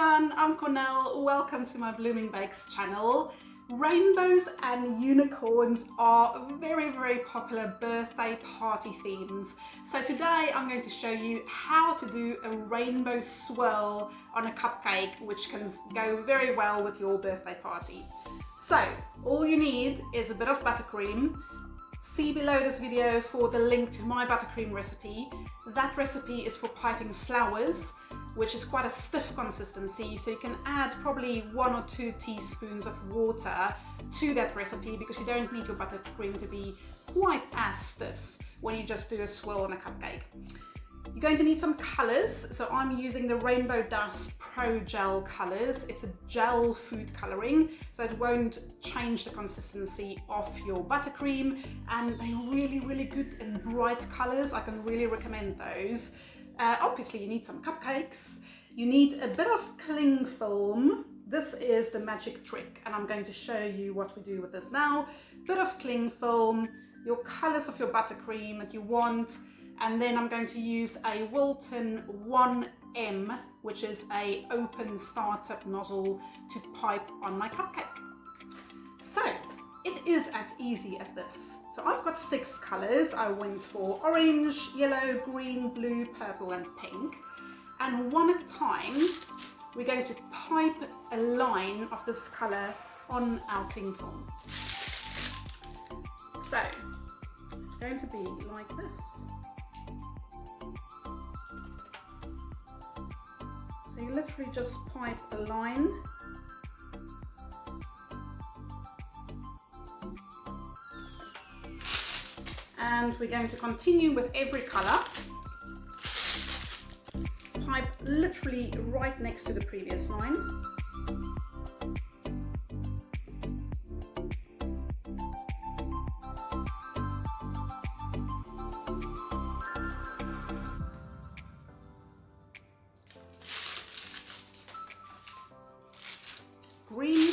everyone, I'm Cornell. Welcome to my Blooming Bakes channel. Rainbows and unicorns are very popular birthday party themes. So today I'm going to show you how to do a rainbow swirl on a cupcake, which can go very well with your birthday party. So all you need is a bit of buttercream. See below this video for the link to my buttercream recipe. That recipe is for piping flowers, which is quite a stiff consistency, so you can add probably 1 or 2 teaspoons of water to that recipe because you don't need your buttercream to be quite as stiff when you just do a swirl on a cupcake. You're going to need some colours, so I'm using the Rainbow Dust Pro Gel colours. It's a gel food colouring, so it won't change the consistency of your buttercream, and they're really good and bright colours. I can really recommend those. Obviously you need some cupcakes, you need a bit of cling film. This is the magic trick and I'm going to show you what we do with this now. Bit of cling film, your colours of your buttercream that you want, and then I'm going to use a Wilton 1M, which is a open startup nozzle to pipe on my cupcake. So it is as easy as this. So I've got 6 colours. I went for orange, yellow, green, blue, purple and pink. And one at a time, we're going to pipe a line of this colour on our cling film. So it's going to be like this. So you literally just pipe a line. And we're going to continue with every colour. Pipe literally right next to the previous line. Green.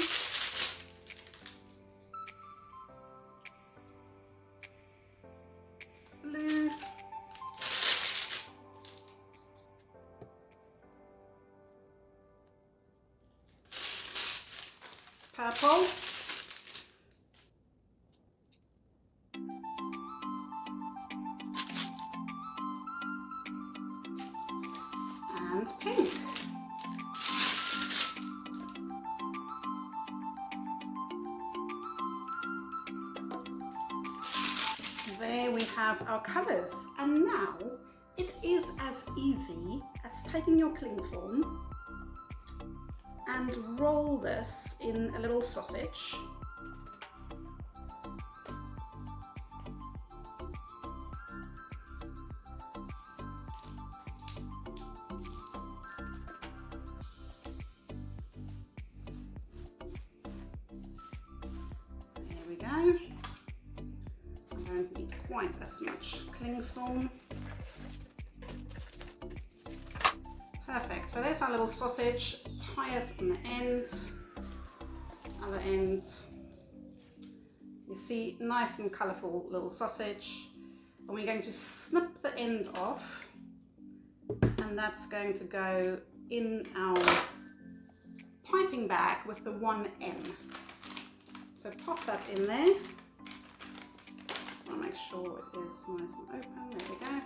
Blue, purple, and pink. There we have our colours, and now it is as easy as taking your cling film and roll this in a little sausage. There we go. Don't need quite as much cling film. Perfect, so there's our little sausage, tie it on the end, other end. You see, nice and colourful little sausage. And we're going to snip the end off, and that's going to go in our piping bag with the 1M. So pop that in there. Just want to make sure it is nice and open. There we go.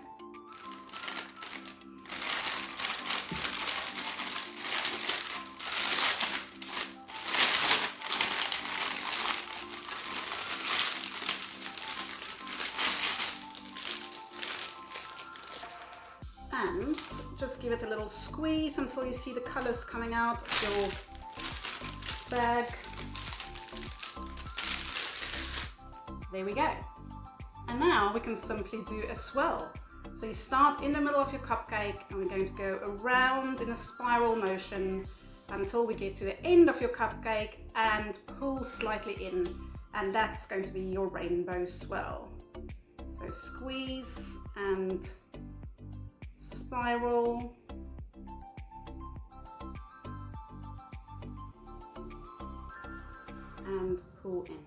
And just give it a little squeeze until you see the colours coming out of your bag. There we go. And now we can simply do a swirl. So you start in the middle of your cupcake and we're going to go around in a spiral motion until we get to the end of your cupcake and pull slightly in. And that's going to be your rainbow swirl. So squeeze and spiral. And pull in.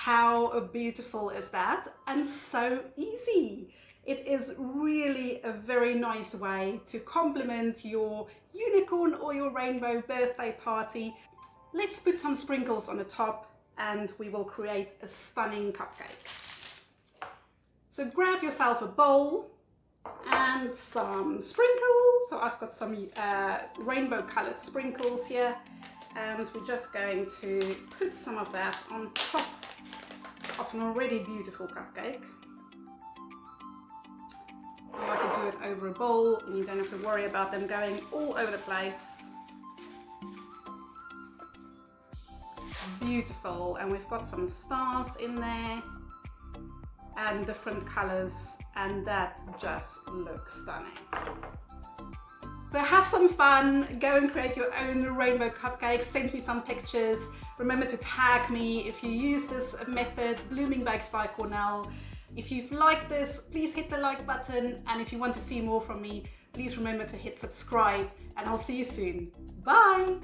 How beautiful is that? And so easy. It is really a very nice way to complement your unicorn or your rainbow birthday party. Let's put some sprinkles on the top and we will create a stunning cupcake. So grab yourself a bowl and some sprinkles. So I've got some rainbow colored sprinkles here, and we're just going to put some of that on top of an already beautiful cupcake. I like to do it over a bowl and you don't have to worry about them going all over the place. Beautiful, and we've got some stars in there and different colors, and that just looks stunning. So have some fun, go and create your own rainbow cupcakes, send me some pictures. Remember to tag me if you use this method, Blooming Bakes by Cornell. If you've liked this, please hit the like button, and if you want to see more from me, please remember to hit subscribe, and I'll see you soon. Bye!